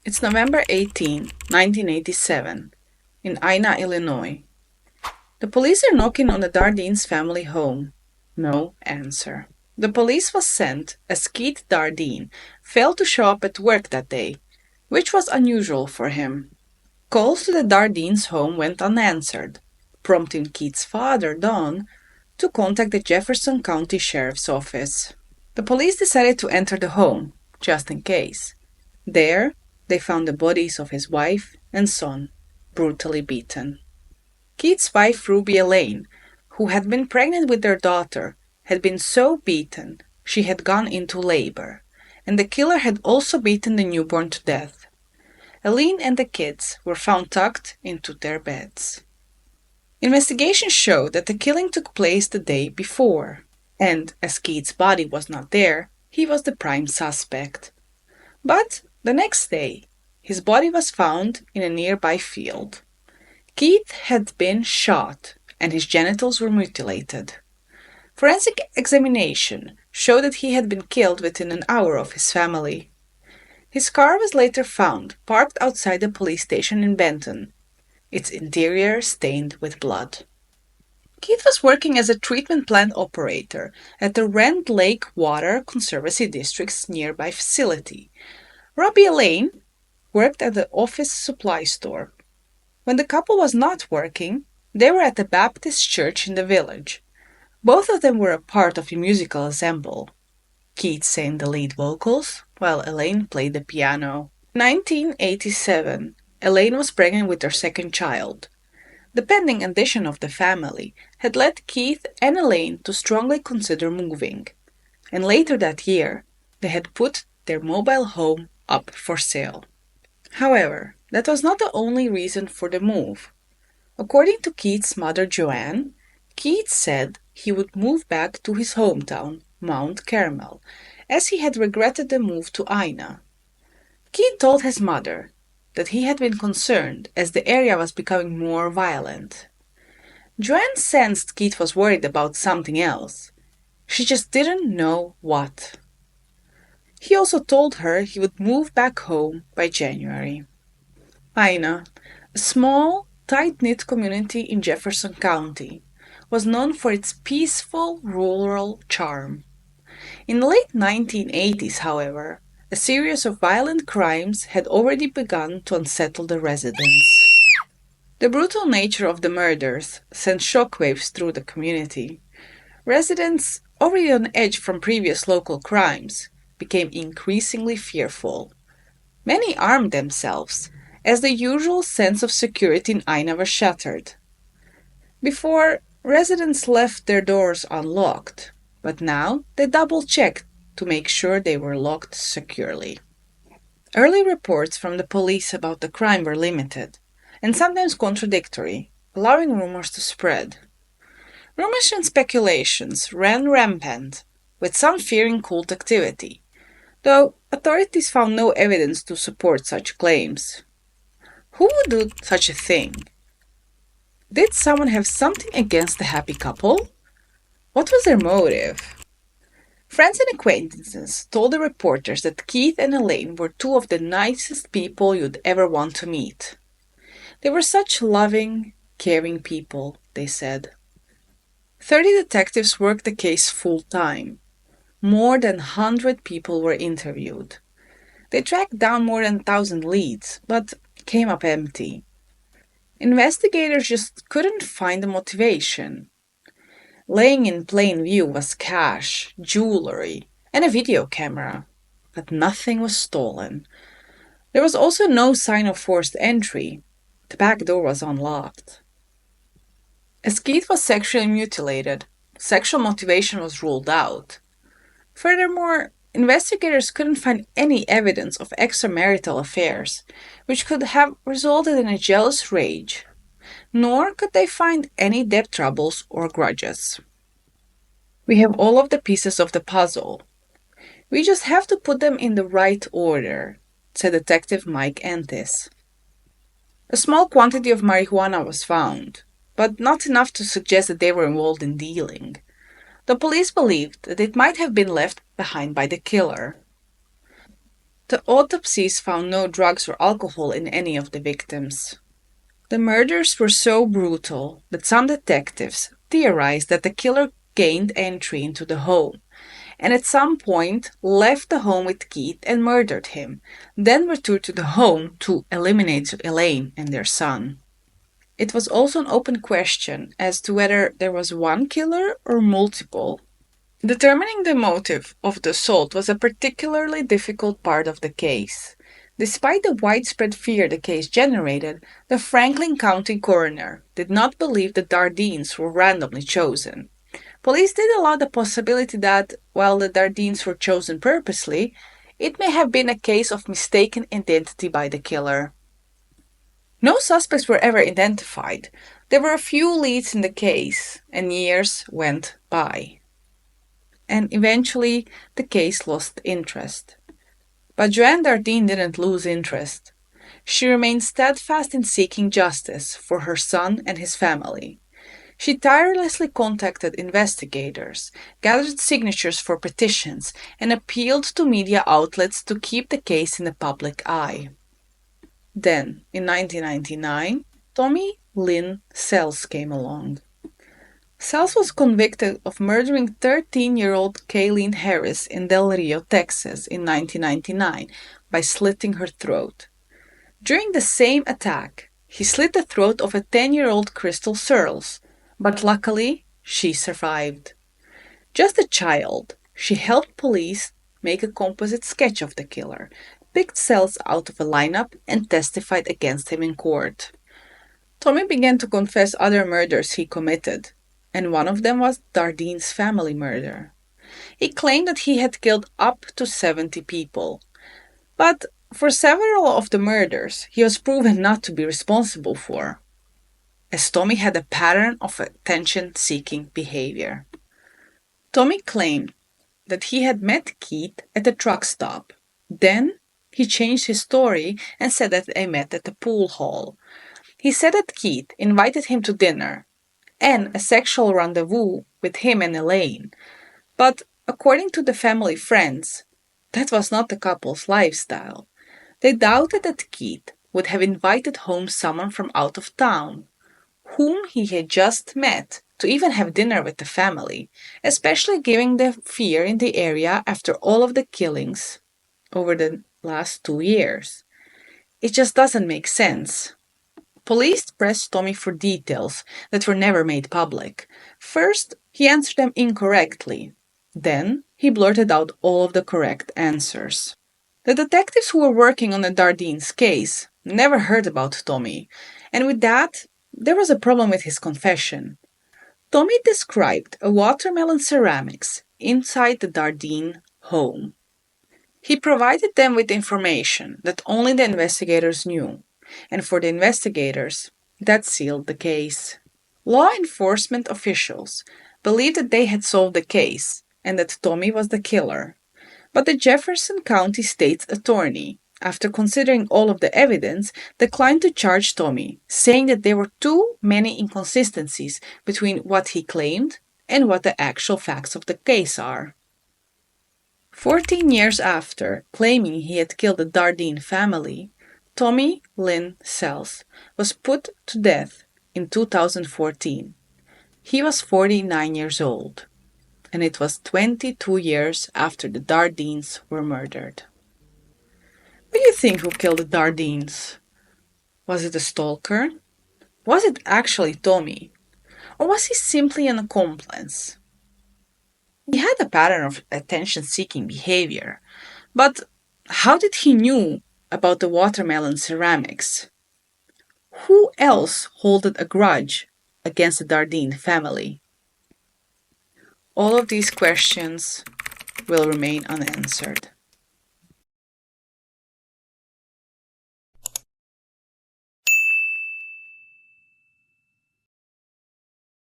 It's November 18, 1987, in Ina, Illinois. The police are knocking on the Dardeens' family home. No answer. The police was sent as Keith Dardeen failed to show up at work that day, which was unusual for him. Calls to the Dardeens' home went unanswered, prompting Keith's father, Don, to contact the Jefferson County Sheriff's Office. The police decided to enter the home, just in case. There, they found the bodies of his wife and son, brutally beaten. Keith's wife, Ruby Elaine, who had been pregnant with their daughter, had been so beaten she had gone into labor, and the killer had also beaten the newborn to death. Elaine and the kids were found tucked into their beds. Investigations showed that the killing took place the day before, and as Keith's body was not there, he was the prime suspect. But the next day, his body was found in a nearby field. Keith had been shot, and his genitals were mutilated. Forensic examination showed that he had been killed within an hour of his family. His car was later found parked outside the police station in Benton, its interior stained with blood. Keith was working as a treatment plant operator at the Rend Lake Water Conservancy District's nearby facility. Robbie Elaine worked at the office supply store. When the couple was not working, they were at the Baptist church in the village. Both of them were a part of a musical ensemble. Keith sang the lead vocals, while Elaine played the piano. In 1987, Elaine was pregnant with their second child. The pending addition of the family had led Keith and Elaine to strongly consider moving, and later that year, they had put their mobile home up for sale. However, that was not the only reason for the move. According to Keith's mother, Joanne, Keith said he would move back to his hometown, Mount Carmel, as he had regretted the move to Ina. Keith told his mother that he had been concerned as the area was becoming more violent. Joanne sensed Keith was worried about something else. She just didn't know what. He also told her he would move back home by January. Ina, a small, tight-knit community in Jefferson County, was known for its peaceful rural charm. In the late 1980s, however, a series of violent crimes had already begun to unsettle the residents. The brutal nature of the murders sent shockwaves through the community. Residents, already on edge from previous local crimes, became increasingly fearful. Many armed themselves, as the usual sense of security in Ina was shattered. Before, residents left their doors unlocked, but now they double-checked to make sure they were locked securely. Early reports from the police about the crime were limited, and sometimes contradictory, allowing rumors to spread. Rumors and speculations ran rampant, with some fearing cult activity, though authorities found no evidence to support such claims. Who would do such a thing? Did someone have something against the happy couple? What was their motive? Friends and acquaintances told the reporters that Keith and Elaine were two of the nicest people you'd ever want to meet. They were such loving, caring people, they said. 30 detectives worked the case full-time. More than 100 people were interviewed. They tracked down more than 1,000 leads, but came up empty. Investigators just couldn't find the motivation. Laying in plain view was cash, jewelry, and a video camera, but nothing was stolen. There was also no sign of forced entry. The back door was unlocked. As Keith was sexually mutilated, sexual motivation was ruled out. Furthermore, investigators couldn't find any evidence of extramarital affairs, which could have resulted in a jealous rage. Nor could they find any debt troubles or grudges. We have all of the pieces of the puzzle. We just have to put them in the right order, said Detective Mike Entis. A small quantity of marijuana was found, but not enough to suggest that they were involved in dealing. The police believed that it might have been left behind by the killer. The autopsies found no drugs or alcohol in any of the victims. The murders were so brutal that some detectives theorized that the killer gained entry into the home and at some point left the home with Keith and murdered him, then returned to the home to eliminate Elaine and their son. It was also an open question as to whether there was one killer or multiple. Determining the motive of the assault was a particularly difficult part of the case. Despite the widespread fear the case generated, the Franklin County coroner did not believe the Dardeens were randomly chosen. Police did allow the possibility that, while the Dardeens were chosen purposely, it may have been a case of mistaken identity by the killer. No suspects were ever identified. There were a few leads in the case, and years went by. And eventually, the case lost interest. But Joanne Dardeen didn't lose interest. She remained steadfast in seeking justice for her son and his family. She tirelessly contacted investigators, gathered signatures for petitions, and appealed to media outlets to keep the case in the public eye. Then, in 1999, Tommy Lynn Sells came along. Sells was convicted of murdering 13-year-old Kayleen Harris in Del Rio, Texas in 1999 by slitting her throat. During the same attack, he slit the throat of a 10-year-old Crystal Searles, but luckily, she survived. Just a child, she helped police make a composite sketch of the killer, picked Sells out of a lineup, and testified against him in court. Tommy began to confess other murders he committed, and one of them was Dardeen's family murder. He claimed that he had killed up to 70 people, but for several of the murders, he was proven not to be responsible for, as Tommy had a pattern of attention-seeking behavior. Tommy claimed that he had met Keith at a truck stop. Then he changed his story and said that they met at the pool hall. He said that Keith invited him to dinner and a sexual rendezvous with him and Elaine. But according to the family friends, that was not the couple's lifestyle. They doubted that Keith would have invited home someone from out of town, whom he had just met, to even have dinner with the family, especially given the fear in the area after all of the killings over the last 2 years. It just doesn't make sense. Police pressed Tommy for details that were never made public. First, he answered them incorrectly. Then, he blurted out all of the correct answers. The detectives who were working on the Dardeens case never heard about Tommy, and with that, there was a problem with his confession. Tommy described a watermelon ceramics inside the Dardeen home. He provided them with information that only the investigators knew, and for the investigators, that sealed the case. Law enforcement officials believed that they had solved the case and that Tommy was the killer. But the Jefferson County State's attorney, after considering all of the evidence, declined to charge Tommy, saying that there were too many inconsistencies between what he claimed and what the actual facts of the case are. 14 years after claiming he had killed the Dardeen family, Tommy Lynn Sells was put to death in 2014. He was 49 years old, and it was 22 years after the Dardeens were murdered. What do you think who killed the Dardeens? Was it a stalker? Was it actually Tommy? Or was he simply an accomplice? He had a pattern of attention-seeking behavior, but how did he know about the watermelon ceramics? Who else holded a grudge against the Dardeen family? All of these questions will remain unanswered.